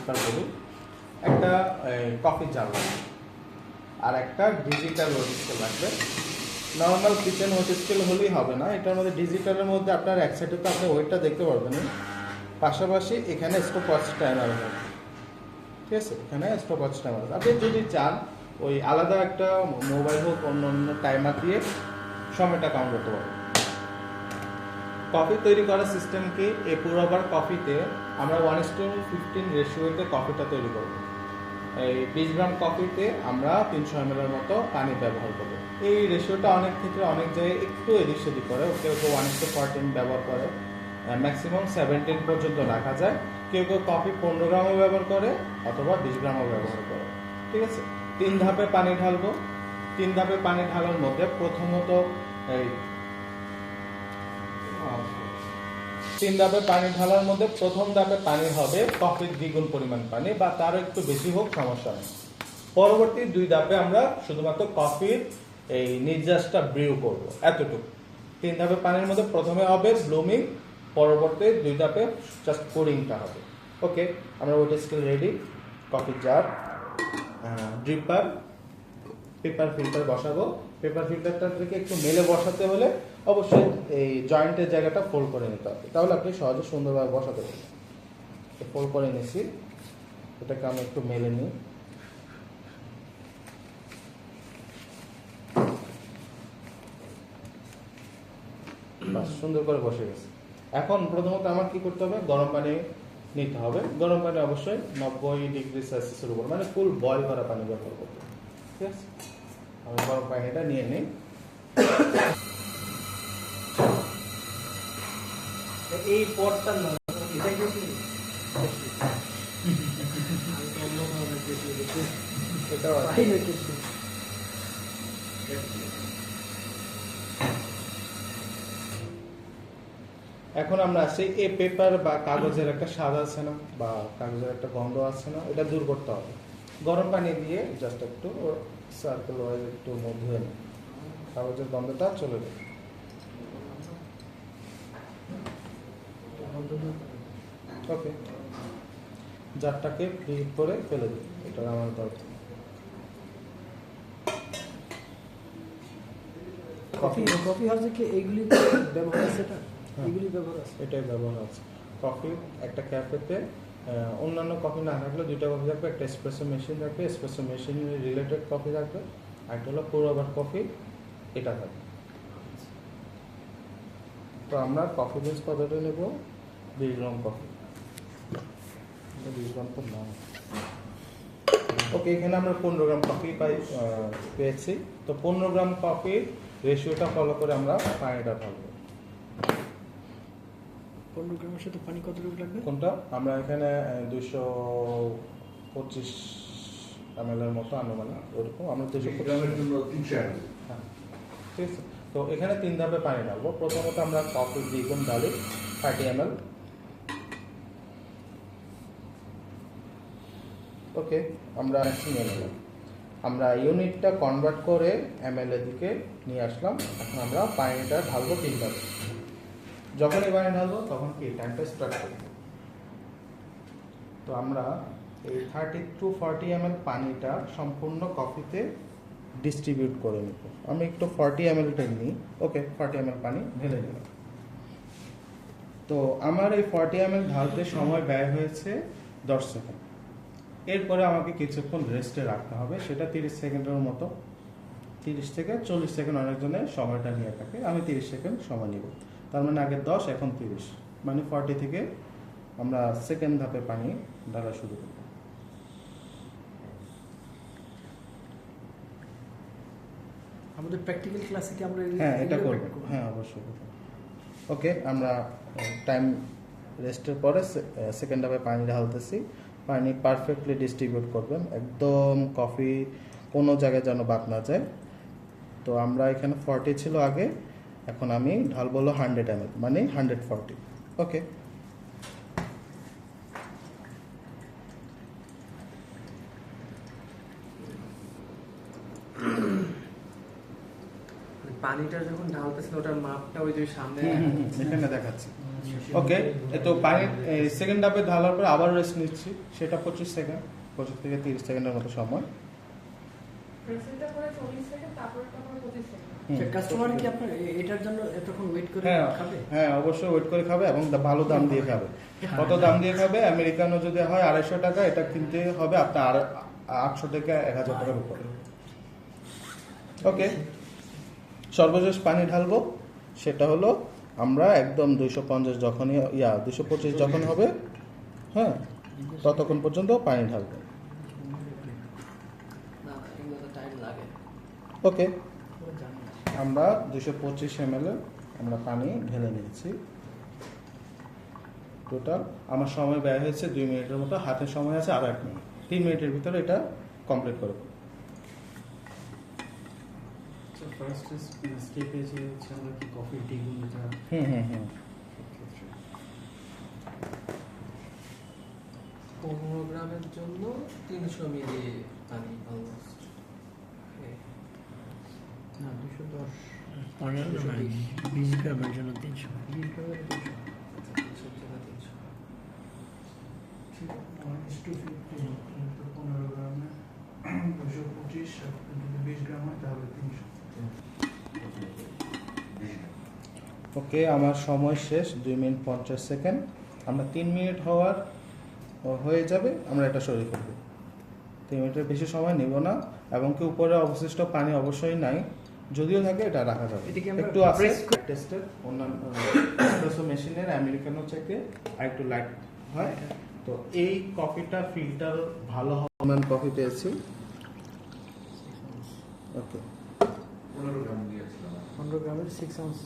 পরিষ্কার করি। একটা কফি জার লাগবে আর একটা ডিজিটাল ওয়েট স্কেল লাগবে। নর্মাল কিচেন ওয়েট স্কেল হলেই হবে না, এটার মধ্যে ডিজিটালের মধ্যে আপনার এক সাইডে তো আপনি ওয়েটটা দেখতে পারবেন, পাশাপাশি এখানে স্টপওয়াচ টাইমার হবে। ঠিক আছে, এখানে স্টপওয়াচ টাইমার। আপনি যদি চান ওই আলাদা একটা মোবাইল হোক অন্য অন্য টাইমার দিয়ে সময়টা কাউন্ট করতে পারবেন। কফি তৈরি করার সিস্টেম কি, এই পুরোবার কফিতে আমরা 1:15 রেশিওতে কফিটা তৈরি করব। এই 20 গ্রাম কফিতে আমরা 300 ml এর মতো পানি ব্যবহার করব। এই রেশিওটা অনেক ক্ষেত্রে অনেক জায়গায় একটু এদিক সেদিক করে, কেউ কেউ 1:14 ব্যবহার করে, ম্যাক্সিমাম 17 পর্যন্ত রাখা যায়। কেউ কেউ কফি 15 গ্রামও ব্যবহার করে অথবা 20 গ্রামও ব্যবহার করে। ঠিক আছে, 3 ধাপে পানি ঢালবো। 3 ধাপে পানি ঢালার মধ্যে প্রথমত এই 3 ধাপে পানি ঢালার মধ্যে প্রথম ধাপে পানি হবে কফির দ্বিগুণ পরিমাণ পানি বা তারও একটু বেশি হোক সমস্যা নেই। পরবর্তী 2 ধাপে আমরা শুধুমাত্র কফির এই নির্যাসটা ব্রিউ করব, এতটুকু। 3 ধাপে পানির মধ্যে প্রথমে হবে ব্লুমিং, পরবর্তী 2 ধাপে জাস্ট কোরিংটা হবে। ওকে, আমরা weight scale ready, coffee jar, dripper, paper filter বসাবো। পেপার ফিল্টারটা থেকে একটু মেলে বসাতে হলে অবশ্যই এই জয়েন্টের জায়গাটা ফোল্ড করে নিতে হবে, তাহলে আপনি সহজে সুন্দরভাবে বসাতে পারবেন। ফোল্ড করে নিছি, এটাকে আমি একটু মেলে নিই। সুন্দর করে বসে গেছে। এখন প্রথমত আমার কি করতে হবে, গরম পানি নিতে হবে। গরম পানি অবশ্যই 90 ডিগ্রি সেলসিয়াসের উপর, মানে ফুল বয়েল করা পানি ব্যবহার করতে হবে। ঠিক আছে, আমি গরম পানিটা নিয়ে নিই। এই পটটা না, এটা কি এটা এখন আমরা আসি, এই পেপার বা কাগজের একটা স্বাদ আছে না, বা কাগজের একটা গন্ধ আছে না, এটা দূর করতে হবে। গরম পানি দিয়ে জাস্ট একটু সার্কেল ওয়াইজ একটু ধুয়ে নিই, কাগজের গন্ধটা চলে যাবে। ওকে, জারটাকে ফ্লিপ করে ফেলে দিই, এটা আমার দরকার। কফি হাউসে কি এইগুলি ব্যবহার আছে? এটা এইগুলি ব্যবহার আছে, এটাই ব্যবহার আছে। কফি একটা ক্যাফেতে অন্যান্য কফি না থাকলে 2টা কফি থাকবে, একটা এসপ্রেসো মেশিন থাকবে, এসপ্রেসো মেশিন রিলেটেড কফি থাকবে, একটা হলো পুরোবার কফি, এটা থাকবে। তো আমরা কফি বিনস কতটা নেব, 20 গ্রাম কফি, 20 গ্রাম তো না। ওকে, এখানে আমরা 15 গ্রাম কফি পেয়েছি। তো 15 গ্রাম কফির রেশিওটা ফলো করে আমরা পানিটা ঢালবো। 15 গ্রামের সাথে পানি কতটুকু লাগবে? কোনটা, আমরা এখানে 225 ml এর মতো আনুমানিক, ওরকম আমরা 225 গ্রামের জন্য 300 ml। হ্যাঁ, ঠিক আছে। তো এখানে 3 ধাপে পানি ঢালবো। প্রথমত আমরা কফি দ্বিগুণ ঢালি 30 ml। ওকে, আমরা নিয়ে নিলাম, আমরা ইউনিটটা কনভার্ট করে ml এর দিকে নিয়ে আসলাম। এখন আমরা পানিটা ঢালবো 3 ধাপে। যখনই পানি ঢালবো তখন কি টাইমটা স্টার্ট করবো। তো আমরা এই 30 to 40 ml পানিটা সম্পূর্ণ কফিতে ডিস্ট্রিবিউট করে নেব। আমি একটু 40 ml নিই। ওকে, 40 ml পানি ঢেলে নিলাম। তো আমার এই 40 ml ঢালতে সময় ব্যয় হয়েছে 10 সেকেন্ড। এরপরে আমাকে কিছুক্ষণ রেস্টে রাখতে হবে, সেটা 30 সেকেন্ডের মতো। 30 থেকে 40 সেকেন্ড অনেকজনের সময়টা নিয়ে থাকে, আমি 30 সেকেন্ড সময় নিব। তার মানে আগে 10, এখন 30, মানে 40 থেকে আমরা সেকেন্ড ধাপে পানি ঢালা শুরু করব। আমাদের প্র্যাকটিক্যাল ক্লাসে কি আমরা হ্যাঁ, এটা করব, হ্যাঁ অবশ্যই। ওকে, আমরা টাইম রেস্টের পরে সেকেন্ড ধাপে পানি ঢালতেছি। পানি পারফেক্টলি ডিস্ট্রিবিউট করবেন, একদম কফি কোনো জায়গায় যেন বাদ না যায়। তো আমরা এখানে 40 ছিল আগে, এখন আমি ঢালবো 100 ml, মানে 140। ওকে, পানিটা যখন ঢালতেছিল ওটার মাপটা ওই যে সামনে এখানে দেখাচ্ছি। ওকে, তো পানি সেকেন্ড হাফে ঢালার পর আবার রেস্ট নিচ্ছি, সেটা 25 সেকেন্ড, 25 থেকে 30 সেকেন্ডের মতো সময়। প্রেসেন্টটা করে 40 সেকেন্ড, তারপরটা করে 25 সেকেন্ড। কাস্টমার কি আপনার এটার জন্য এতক্ষণ ওয়েট করে হ্যাঁ খাবে? হ্যাঁ, অবশ্যই ওয়েট করে খাবে এবং ভালো দাম দিয়ে খাবে। কত দাম দিয়ে খাবে? আমেরিকানো যদি হয় 250 টাকা, এটা কিনতে হবে আপনার 800 থেকে 1000 টাকার উপরে। ওকে, সর্বশেষ পানি ঢালবো, সেটা হলো আমরা একদম 250 যখনই 225 যখন হবে, হ্যাঁ, ততক্ষণ পর্যন্ত পানি ঢালবো। না এগুলো টাইম লাগে। ওকে, আমরা 225 ml আমরা পানি ঢেলে নিয়েছি। টোটাল আমার সময় ব্যয় হয়েছে 2 মিনিটের মতো, হাতে সময় আছে আর 1 মিনিট। 3 মিনিটের ভিতরে এটা কমপ্লিট করবো। ফার্স্ট স্টেপে যে হচ্ছে আমরা কি কফি টি গুলোটা হুম 15 গ্রামের জন্য 300 মিলি পানি অলমোস্ট। না 210 15 গ্রাম 20 গ্রামের জন্য 300। 20 গ্রামের 200 15 গ্রামে 225, 20 গ্রাম হয় তাহলে 300। ওকে, আমার সময় শেষ 2 মিনিট 50 সেকেন্ড। আমরা 3 মিনিট হয়ে যাবে, আমরা এটা সরিয়ে ফেলবো। 3 মিনিটের বেশি সময় নেব না, এবং কি উপরে অবশিষ্ট পানি অবশ্যই নাই, যদিও থাকে এটা রাখা যাবে। এটা কি আমরা একটু আছে press টেস্টের অন্যান্য এসপ্রেসো মেশিনের আমেরিকানো থেকে আরেকটু লাইট হয়। তো এই কফিটা ফিল্টার ভালো হবে, কফি পেয়েছি। ওকে, 15 গ্রাম দিয়েছিলাম। 15 গ্রামের 6 আউন্স